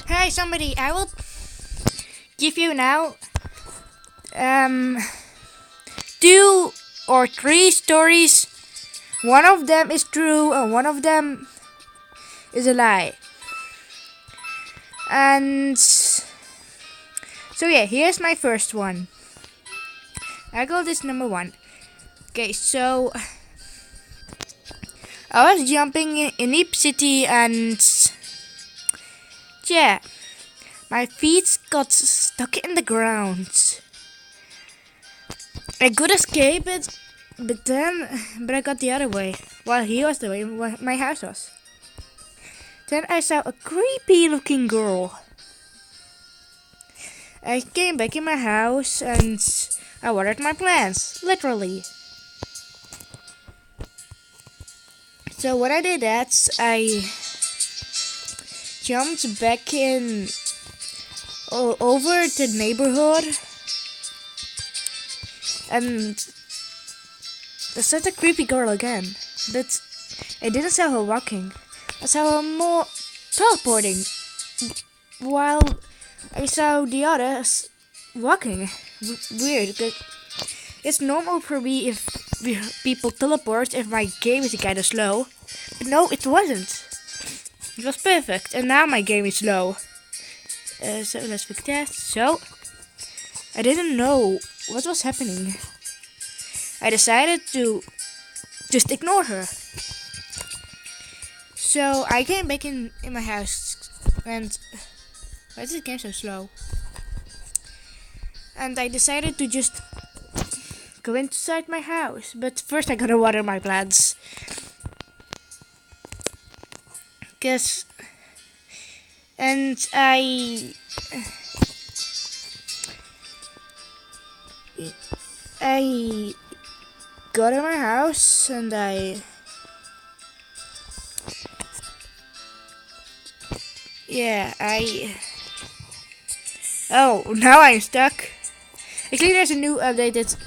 Hey, somebody, I will give you now um 2 or 3 stories. One of them is true and one of them is a lie. And so yeah, here's my first one. I call this number 1. Okay, so I was jumping in Deep City and yeah, my feet got stuck in the ground. I could escape it, but I got the other way. While he was the way my house was. Then I saw a creepy looking girl. I came back in my house and I watered my plants, literally. So what I did is I jumped back in over the neighborhood and I saw the creepy girl again, but I didn't see her walking. I saw her more teleporting, while I saw the others walking. Weird, because it's normal for me if people teleport if my game is kinda slow. But no, it wasn't. It was perfect, and now my game is slow. So let's fix that. So, I didn't know what was happening. I decided to just ignore her. So I came back in my house and why is this game so slow? And I decided to just go inside my house. But first I gotta water my plants. And I got in my house and oh, now I'm stuck. Actually, there's a new update.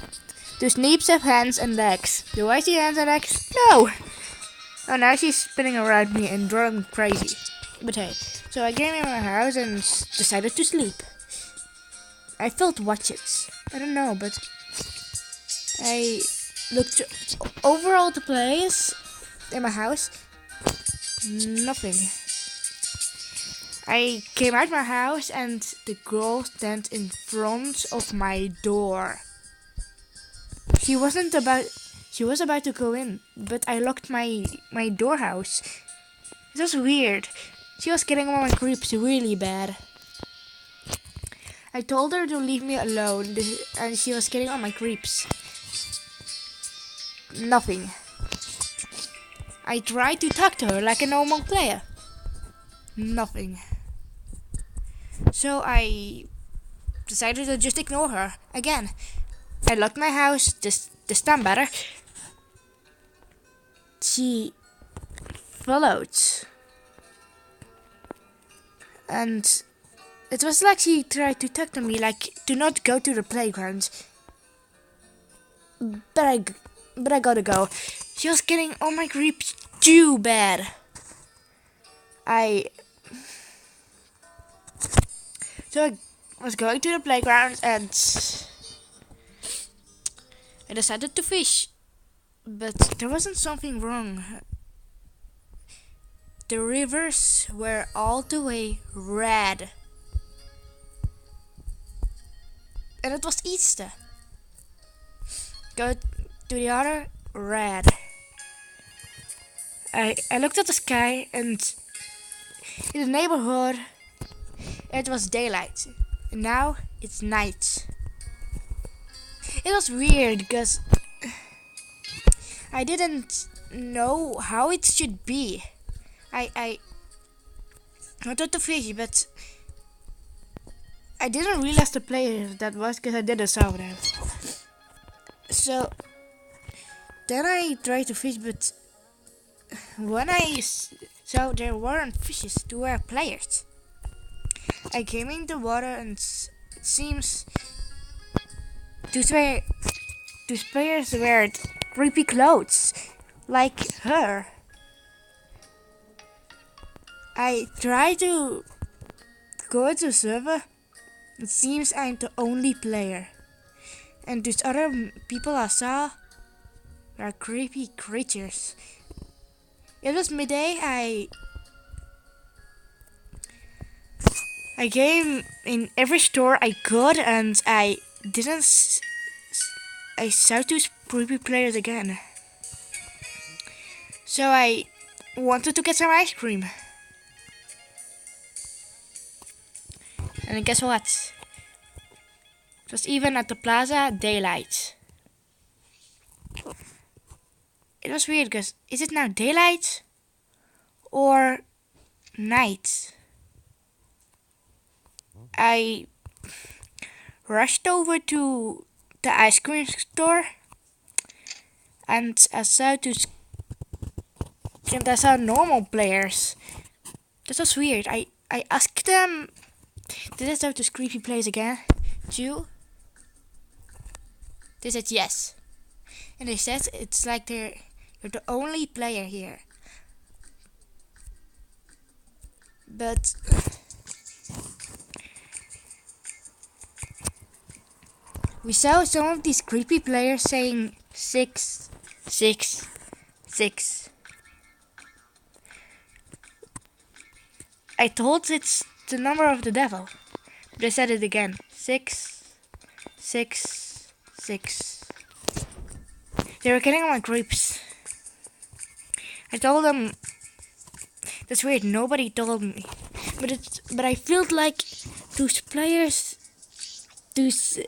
Do Sneeps have hands and legs? Do I see hands and legs? No! Oh, now she's spinning around me and drawing crazy. But hey, so I came in my house and decided to sleep. I felt watches. I don't know, but I looked over all the place in my house. Nothing. I came out my house and the girl stand in front of my door. She was about to go in, but I locked my door house. It was weird. She was getting on my creeps really bad. I told her to leave me alone and she was getting on my creeps. Nothing. I tried to talk to her like a normal player. Nothing. So I decided to just ignore her again. I locked my house, this time better. She followed. And it was like she tried to talk to me, like to not go to the playground. But I gotta go. She was getting on my creeps too bad. So I was going to the playground and I decided to fish. But there wasn't something wrong. The rivers were all the way red. And it was Easter. Go to the other, red. I looked at the sky and in the neighborhood it was daylight. And now it's night. It was weird because I didn't know how it should be. I wanted to fish, but I didn't realize the player that was because I didn't saw that. So then I tried to fish, but when I saw there weren't fishes, there were players. I came in the water and it seems these players wear creepy clothes, like her. I tried to go to server, it seems I'm the only player. And these other people I saw are creepy creatures. It was midday. I came in every store I could, and I didn't. I saw two creepy players again. So I wanted to get some ice cream. And guess what? It was even at the plaza daylight. It was weird because is it now daylight or night? I rushed over to the ice cream store and I saw normal players. That was weird. I asked them, did I saw those creepy players again too? They said yes. And they said it's like you're the only player here. But we saw some of these creepy players saying 6, 6, 6. I thought it's the number of the devil. But they said it again. 6, 6, 6. They were getting on my creeps. I told them, that's weird, nobody told me. But I felt like those players, those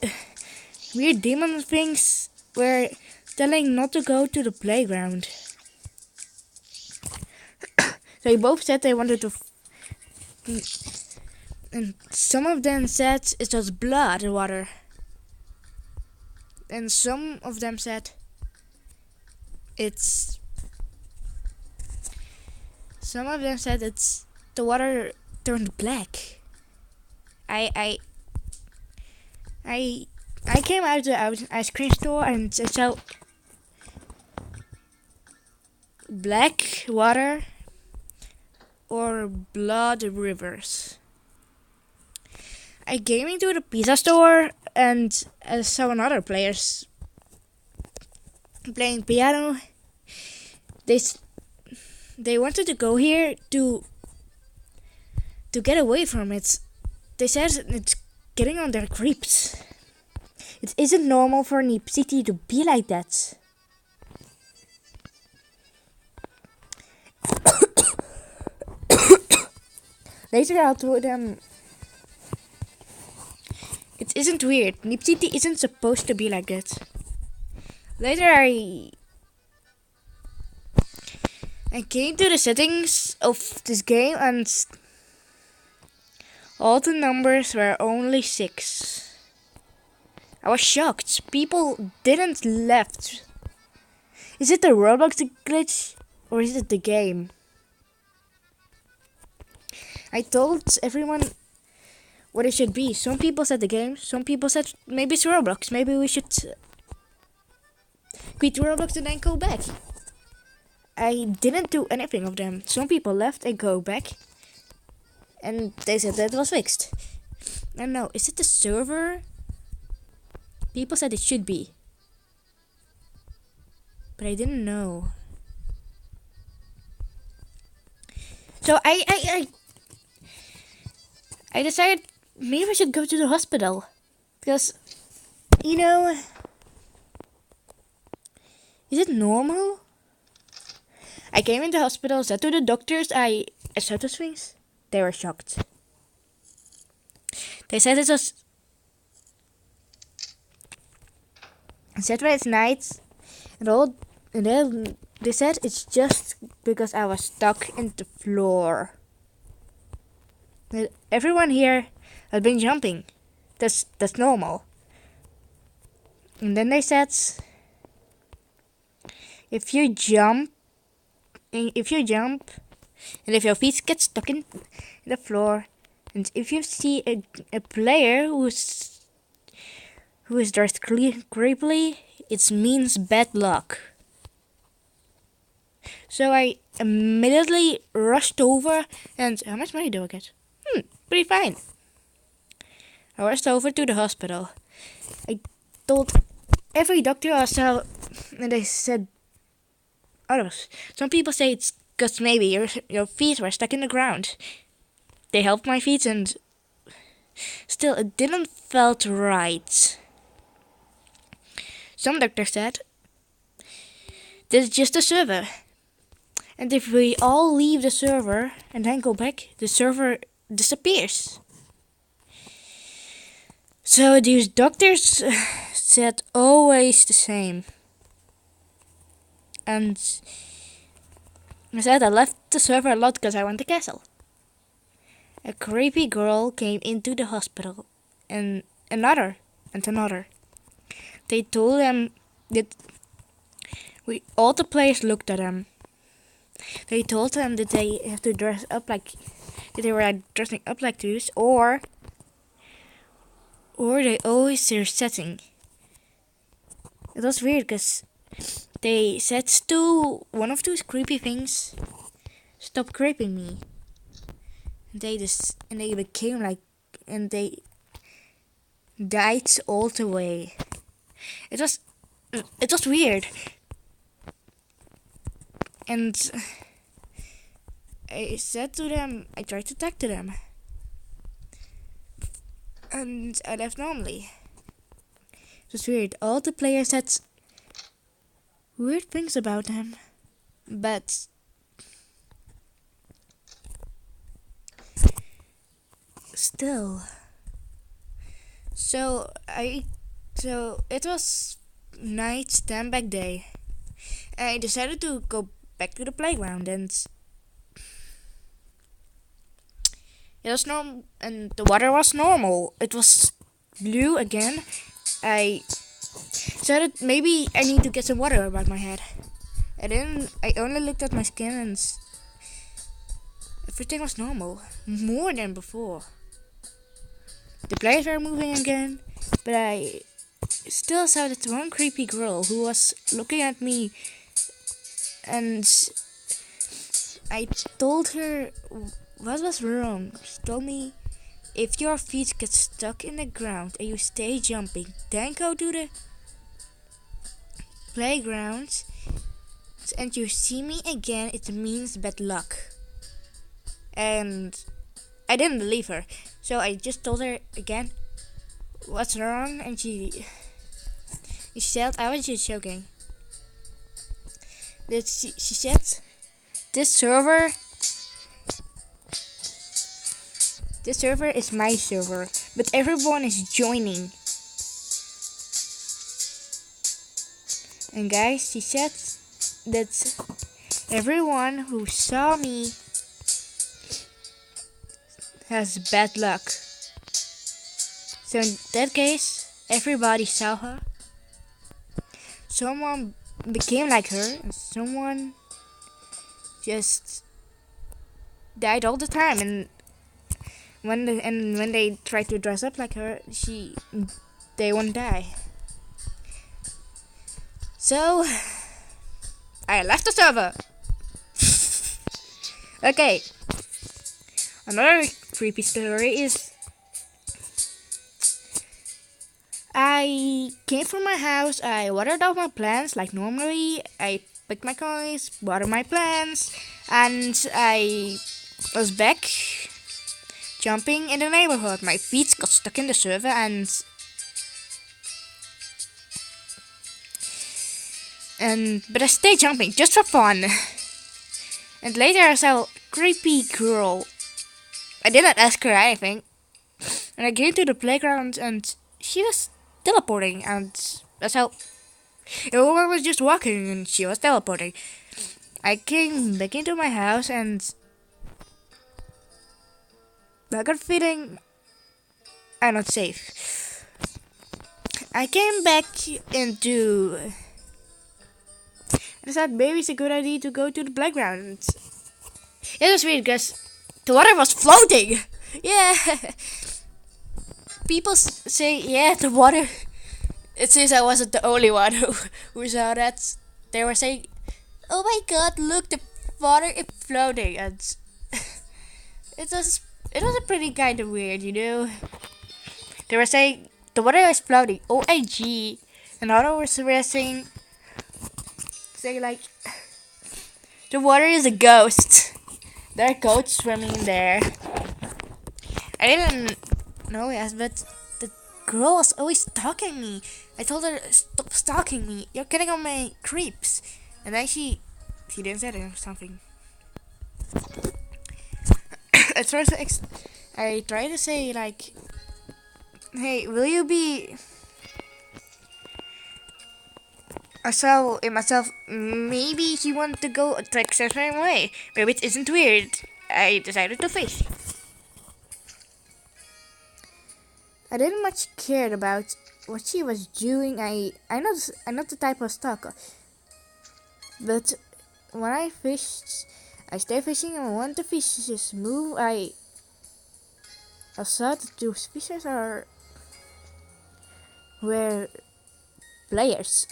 weird demon things were telling not to go to the playground. They both said they wanted to and some of them said it was blood water. And some of them said it's the water turned black. I came out of the ice cream store and I saw black water or blood rivers. I came into the pizza store and I saw another players playing piano. They wanted to go here to get away from it. They said it's getting on their creeps. It isn't normal for Neep City to be like that. Later I told them it isn't weird. Neep City isn't supposed to be like that. Later I came to the settings of this game and all the numbers were only 6. I was shocked. People didn't left. Is it the Roblox glitch or is it the game? I told everyone what it should be. Some people said the game. Some people said maybe it's Roblox. Maybe we should quit Roblox and then go back. I didn't do anything of them. Some people left and go back. And they said that it was fixed. I don't know. Is it the server? People said it should be. But I didn't know. So I decided maybe I should go to the hospital. Because, you know, is it normal? I came in the hospital, said to the doctors I saw those things. They were shocked. They said it was... I said when it's night, and then they said it's just because I was stuck in the floor. Everyone here has been jumping. That's normal. And then they said if you jump, and if your feet get stuck in the floor, and if you see a player who is dressed creepily, it means bad luck. So I immediately rushed over, and how much money do I get? Pretty fine. I rushed over to the hospital. I told every doctor I saw, and they said others. Some people say it's because maybe your feet were stuck in the ground. They helped my feet, and still it didn't felt right. Some doctors said this is just a server, and if we all leave the server and then go back, the server disappears. So these doctors said always the same. And I said I left the server a lot because I went to castle. A creepy girl came into the hospital, and another. They told them that all the players looked at them. They told them that they have to dress up like that they were dressing up like this, or they always their setting. It was weird because they said to one of those creepy things, "Stop creeping me." And they became like, and they died all the way. It was weird. And I said to them, I tried to talk to them. And I left normally. It was weird. All the players said weird things about them. But still. So it was night standback day. I decided to go back to the playground, and it was normal, and the water was normal. It was blue again. I decided maybe I need to get some water about my head. I only looked at my skin, and everything was normal, more than before. The players were moving again, but I still saw that one creepy girl who was looking at me, and I told her what was wrong. She told me, if your feet get stuck in the ground and you stay jumping, then go to the playground and you see me again, it means bad luck. And I didn't believe her, so I just told her again what's wrong, and she said I was just joking. That she said this server is my server, but everyone is joining. And guys, she said that everyone who saw me has bad luck. So in that case, everybody saw her. Someone became like her, and someone just died all the time. And when they tried to dress up like her, they won't die. So I left the server. Okay. Another creepy story is I came from my house, I watered all my plants like normally. I picked my coins, watered my plants, and I was back jumping in the neighborhood. My feet got stuck in the server, but I stayed jumping just for fun. And later I saw a creepy girl. I didn't ask her anything. And I came to the playground and she was teleporting, and that's how everyone was just walking and she was teleporting. I came back into my house and I got feeling I'm not safe. I came back into I thought maybe it's a good idea to go to the playground. It was weird because the water was floating. Yeah. People say, yeah, the water. It says I wasn't the only one who saw that. They were saying, oh my god, look, the water is floating. And it was a pretty kind of weird, you know. They were saying the water is floating. OIG. And others were saying like the water is a ghost. There are ghosts swimming in there. I didn't know yes, but the girl was always stalking me. I told her stop stalking me. You're getting on my creeps. And then she didn't say it or something. At first I tried to say like, hey, will you be myself, maybe she wanted to go like a certain way. Maybe it isn't weird. I decided to face. I didn't much care about what she was doing. I'm not the type of stalker. But when I fished, I stay fishing, and when the fishes move, I saw that those fishes were players.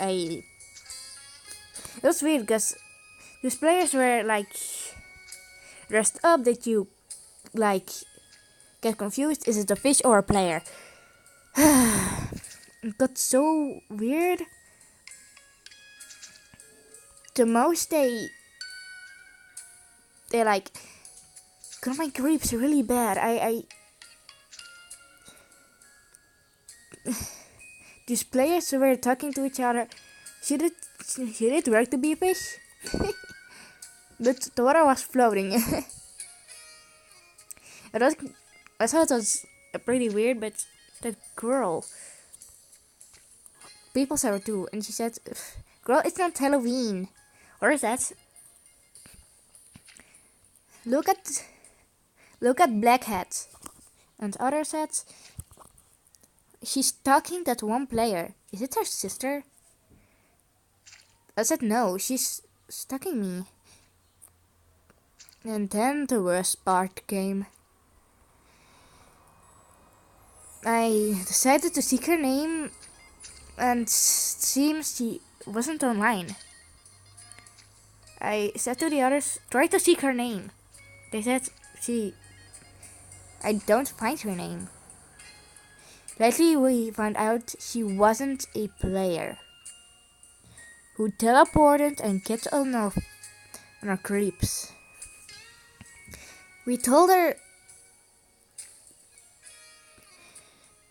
It was weird because these players were like dressed up that you like get confused. Is it a fish or a player? It got so weird. The most they like got my creeps really bad. I these players were talking to each other. Should it work to be a fish? But the water was floating. I thought it was pretty weird, but that girl, people saw her too, and she said, "Girl, it's not Halloween." Or is that? Look at Black Hat. And other said, she's talking that one player. Is it her sister? I said no, she's stalking me. And then the worst part came. I decided to seek her name, and it seems she wasn't online. I said to the others, try to seek her name. They said I don't find her name. Lately we found out she wasn't a player who teleported and kept on our creeps. We told her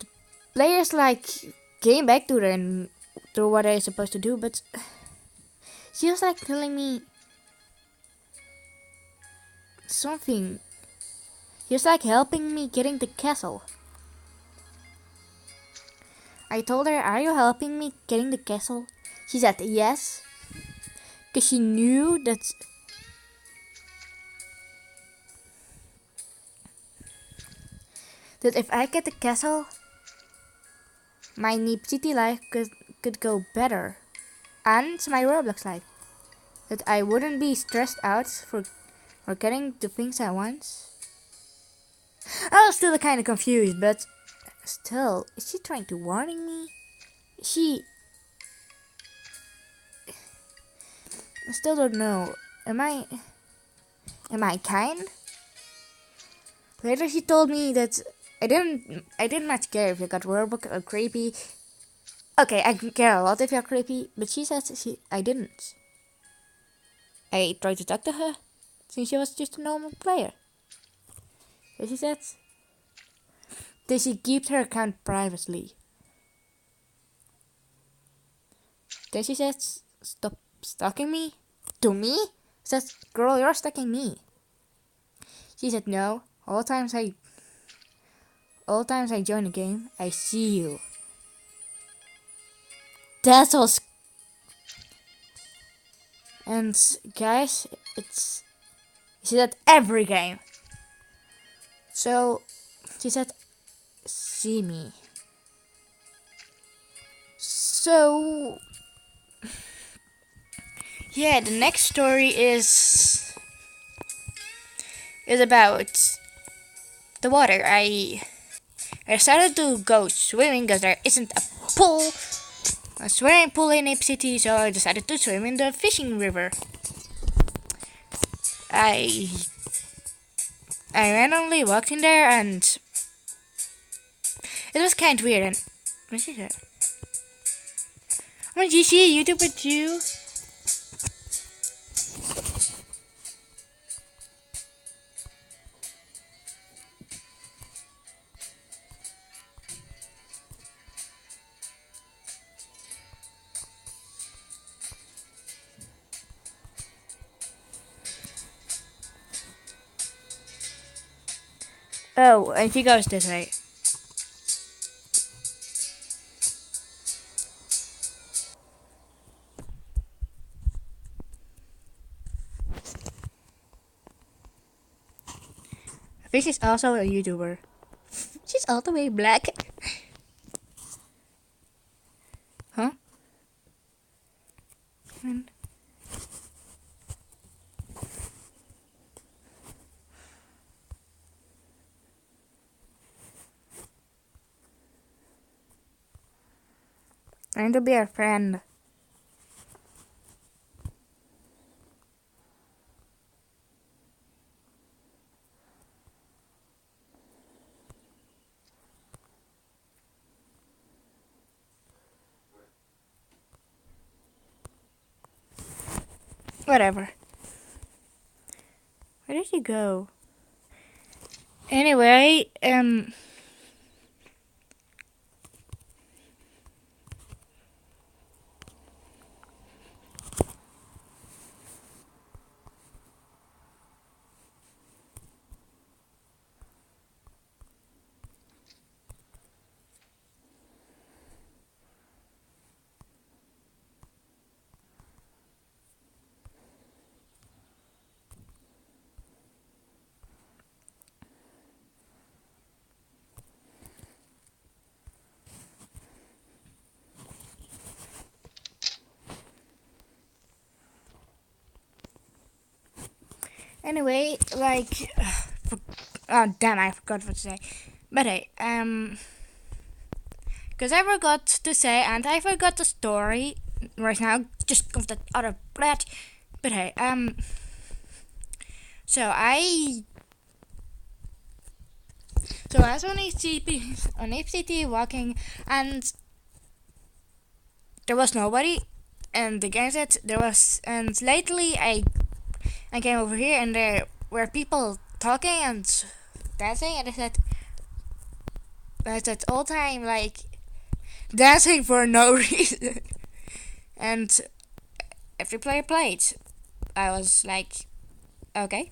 the players like came back to her and do what they're supposed to do, but she was like telling me something. She was like helping me getting the castle. I told her, are you helping me getting the castle? She said yes, because she knew that if I get the castle, my Neep City life could go better, and my Roblox life. That I wouldn't be stressed out for getting the things I want. I was still kind of confused, but still, is she trying to warning me? I still don't know. Am I kind? Later she told me that I didn't much care if you got Roblox or creepy. Okay, I care a lot if you're creepy, but she said I didn't. I tried to talk to her, since she was just a normal player. So she said that she keeps her account privately. Then she said, stop stalking me. To me? Says, girl, you're stalking me. She said, no. All times I join a game, I see you. That's all. And guys, she said every game. So she said, see me. So yeah, the next story is about the water. I started to go swimming because there isn't a swimming pool in Ape City, so I decided to swim in the fishing river. I randomly walked in there, and It was kind of weird. And what is it? Oh, did you see a YouTuber too? Oh, and she goes this way. I think she's also a YouTuber. She's all the way black. Huh? And trying to be a friend. Whatever. Where did he go? Anyway, anyway, like, oh damn, I forgot what to say. But hey, because I forgot to say, and I forgot the story right now, just of that other brat. But hey, so I was on HCT walking, and there was nobody, and the game said there was, and lately I came over here, and there were people talking and dancing, and I said all time like dancing for no reason, and every player played. I was like, okay.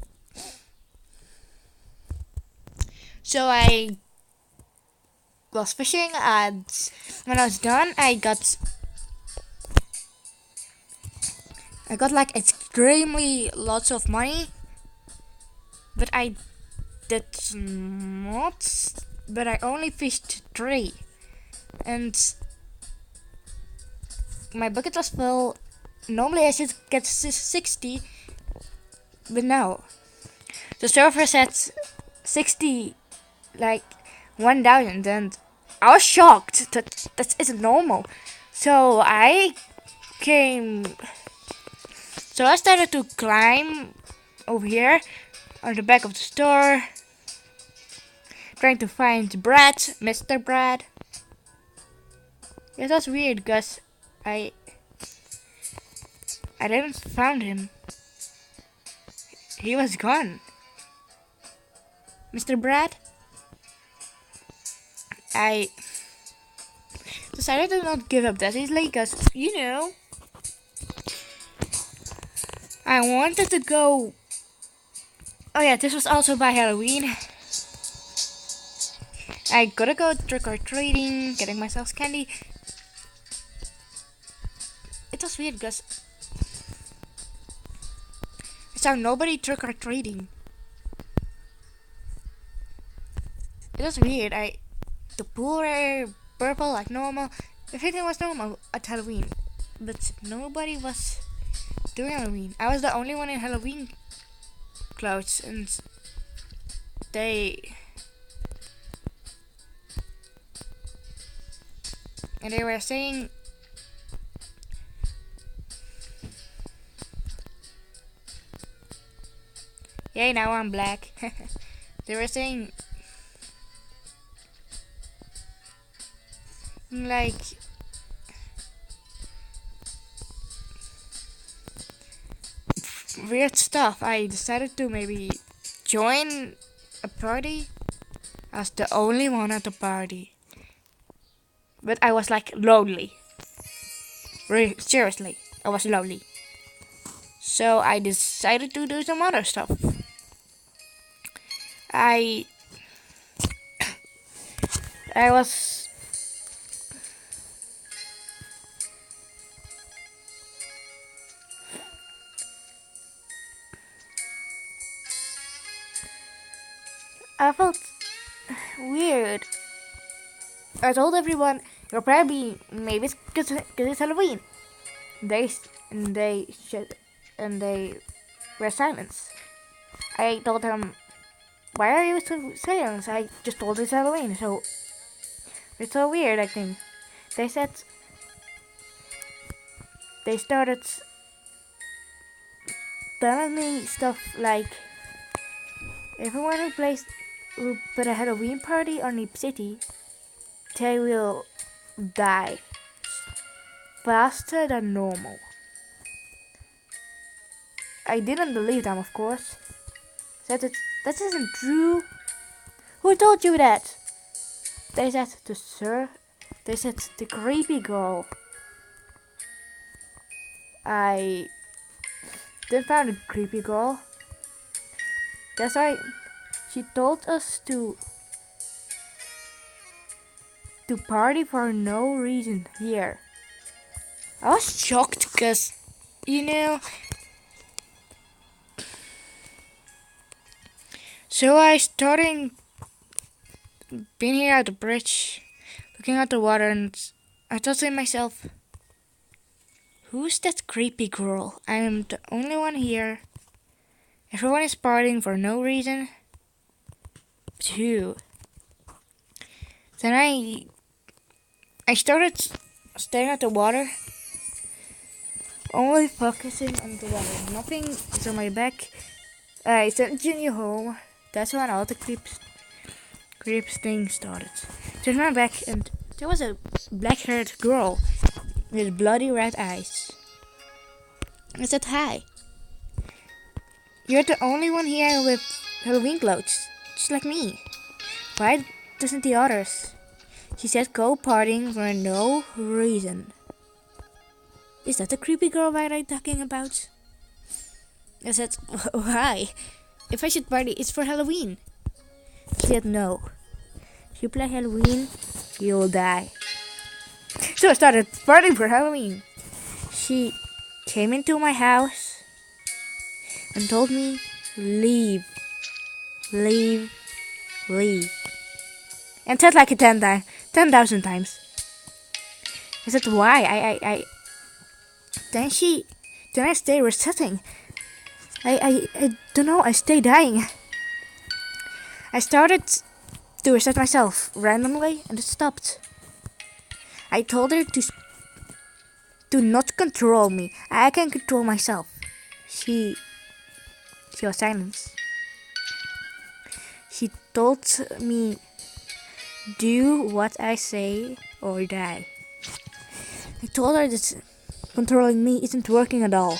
So I was fishing, and when I was done, I got like extremely lots of money, but I did not. But I only fished 3, and my bucket was full. Normally I should get 60, but no. The server said 60, like 1,000, and I was shocked that isn't normal. So I came. So I started to climb over here on the back of the store, trying to find Brad, Mr. Brad. It was weird because I didn't find him. He was gone. Mr. Brad, I decided to not give up that easily because, I wanted to go. Oh yeah, this was also by Halloween. I gotta go trick or treating, getting myself candy. It was weird because I saw nobody trick or treating. It was weird. The pool were purple like normal. Everything was normal at Halloween, but nobody was doing Halloween. I was the only one in Halloween clothes, and they were saying yay, now I'm black. They were saying like weird stuff. I decided to maybe join a party as the only one at the party. But I was like lonely. Really, seriously, I was lonely. So I decided to do some other stuff. I I was I felt weird. I told everyone you're probably maybe it's because it's Halloween. And they were silence. I told them, why are you so silent? I just told it's Halloween, so it's so weird acting. They said they started telling me stuff like everyone who put a Halloween party on Leap City, they will die faster than normal. I didn't believe them, of course. Said that isn't true. Who told you that? They said They said the creepy girl. I didn't find a creepy girl. That's why she told us to party for no reason here. I was shocked because, you know, so I started being here at the bridge, looking at the water, and I thought to myself, who's that creepy girl? I am the only one here. Everyone is partying for no reason. But who? Then I started staring at the water, only focusing on the water. Nothing is on my back. I sent Junior home. That's when all the creeps thing started. Turned my back and there was a black-haired girl with bloody red eyes. I said, hi. You're the only one here with Halloween clothes, just like me. Why doesn't the others? She said go partying for no reason. Is that the creepy girl that I'm talking about? I said, why? If I should party, it's for Halloween. She said no. If you play Halloween, you'll die. So I started partying for Halloween. She came into my house and told me, leave, leave, leave. And said like 10,000 times. I said, why? Then I stay resetting. I don't know, I stay dying. I started to reset myself randomly and it stopped. I told her to not control me. I can control myself. She was silent. She told me, do what I say or die. I told her that controlling me isn't working at all.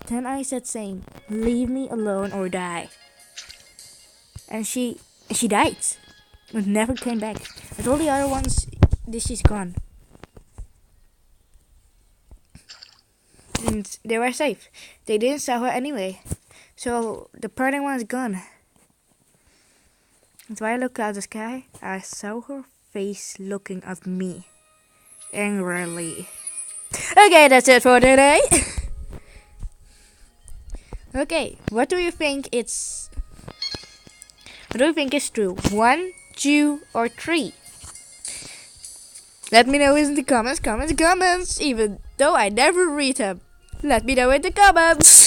Then I said saying, leave me alone or die. And she died. And never came back. I told the other ones this she's gone. And they were safe. They didn't saw her anyway. So the party one's gone. And when I looked at the sky, I saw her face looking at me. Angrily. Okay, that's it for today. Okay, what do you think is true? 1, 2, or 3? Let me know in the comments, even though I never read them. Let me know in the comments.